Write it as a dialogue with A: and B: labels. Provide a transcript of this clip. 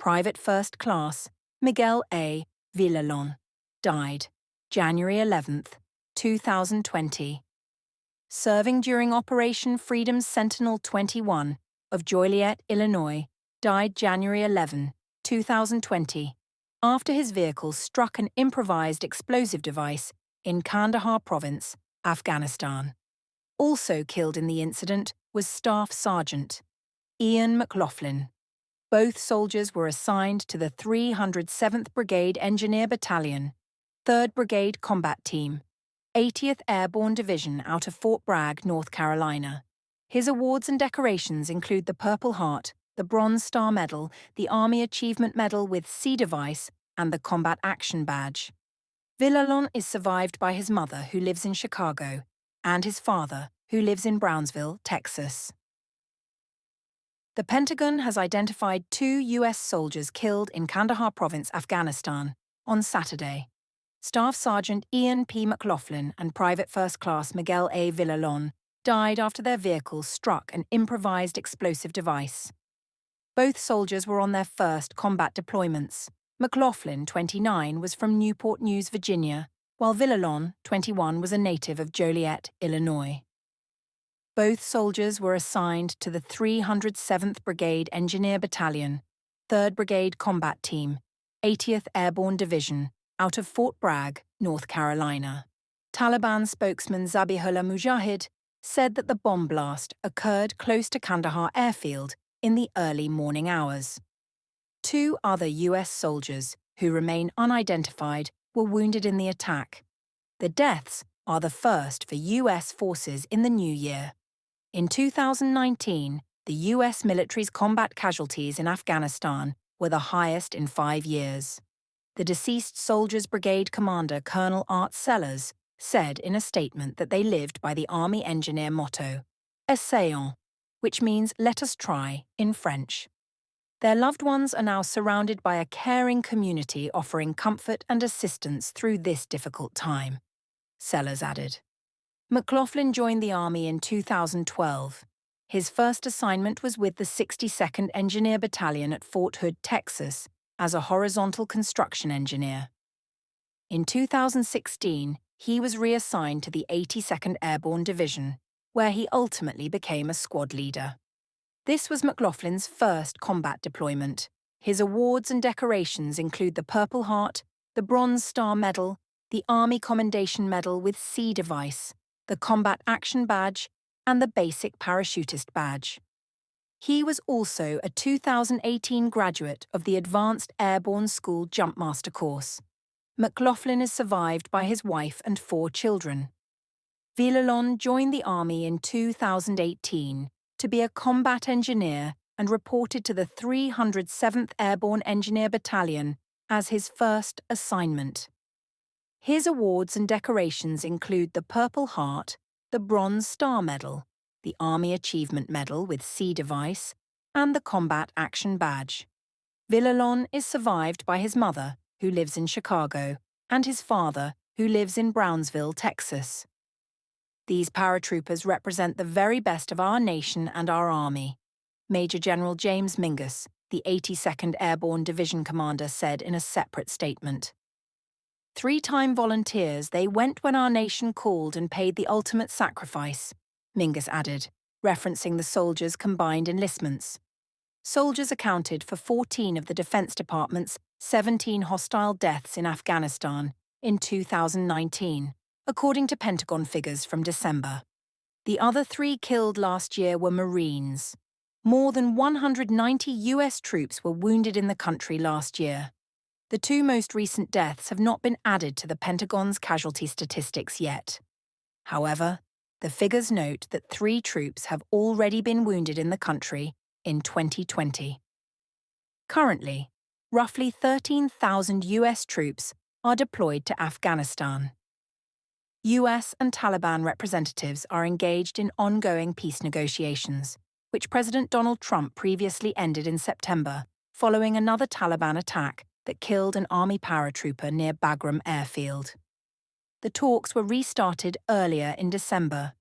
A: Private First Class Miguel A. Villalon, died January 11, 2020. Serving during Operation Freedom's Sentinel 21 of Joliet, Illinois, died January 11, 2020, after his vehicle struck an improvised explosive device in Kandahar Province, Afghanistan. Also killed in the incident was Staff Sergeant Ian McLaughlin. Both soldiers were assigned to the 307th Brigade Engineer Battalion, 3rd Brigade Combat Team, 80th Airborne Division out of Fort Bragg, North Carolina. His awards and decorations include the Purple Heart, the Bronze Star Medal, the Army Achievement Medal with C Device, and the Combat Action Badge. Villalon is survived by his mother, who lives in Chicago, and his father, who lives in Brownsville, Texas. The Pentagon has identified 2 U.S. soldiers killed in Kandahar Province, Afghanistan, on Saturday. Staff Sergeant Ian P. McLaughlin and Private First Class Miguel A. Villalon died after their vehicle struck an improvised explosive device. Both soldiers were on their first combat deployments. McLaughlin, 29, was from Newport News, Virginia, while Villalon, 21, was a native of Joliet, Illinois. Both soldiers were assigned to the 307th Brigade Engineer Battalion, 3rd Brigade Combat Team, 80th Airborne Division, out of Fort Bragg, North Carolina. Taliban spokesman Zabihullah Mujahid said that the bomb blast occurred close to Kandahar airfield in the early morning hours. 2 other U.S. soldiers, who remain unidentified, were wounded in the attack. The deaths are the first for U.S. forces in the new year. In 2019, the U.S. military's combat casualties in Afghanistan were the highest in 5 years. The deceased soldiers' brigade commander, Colonel Art Sellers, said in a statement that they lived by the Army engineer motto, Essayons, which means let us try in French. Their loved ones are now surrounded by a caring community offering comfort and assistance through this difficult time, Sellers added. McLaughlin joined the Army in 2012. His first assignment was with the 62nd Engineer Battalion at Fort Hood, Texas, as a horizontal construction engineer. In 2016, he was reassigned to the 82nd Airborne Division, where he ultimately became a squad leader. This was McLaughlin's first combat deployment. His awards and decorations include the Purple Heart, the Bronze Star Medal, the Army Commendation Medal with C Device, the Combat Action Badge, and the Basic Parachutist Badge. He was also a 2018 graduate of the Advanced Airborne School Jumpmaster course. McLaughlin is survived by his wife and 4 children. Villalon joined the Army in 2018 to be a combat engineer and reported to the 307th Airborne Engineer Battalion as his first assignment. His awards and decorations include the Purple Heart, the Bronze Star Medal, the Army Achievement Medal with C Device, and the Combat Action Badge. Villalon is survived by his mother, who lives in Chicago, and his father, who lives in Brownsville, Texas. These paratroopers represent the very best of our nation and our Army, Major General James Mingus, the 82nd Airborne Division commander, said in a separate statement. 3-time volunteers, they went when our nation called and paid the ultimate sacrifice, Mingus added, referencing the soldiers' combined enlistments. Soldiers accounted for 14 of the Defense Department's 17 hostile deaths in Afghanistan in 2019, according to Pentagon figures from December. The other 3 killed last year were Marines. More than 190 U.S. troops were wounded in the country last year. The 2 most recent deaths have not been added to the Pentagon's casualty statistics yet. However, the figures note that 3 troops have already been wounded in the country in 2020. Currently, roughly 13,000 U.S. troops are deployed to Afghanistan. U.S. and Taliban representatives are engaged in ongoing peace negotiations, which President Donald Trump previously ended in September, following another Taliban attack that killed an Army paratrooper near Bagram Airfield. The talks were restarted earlier in December.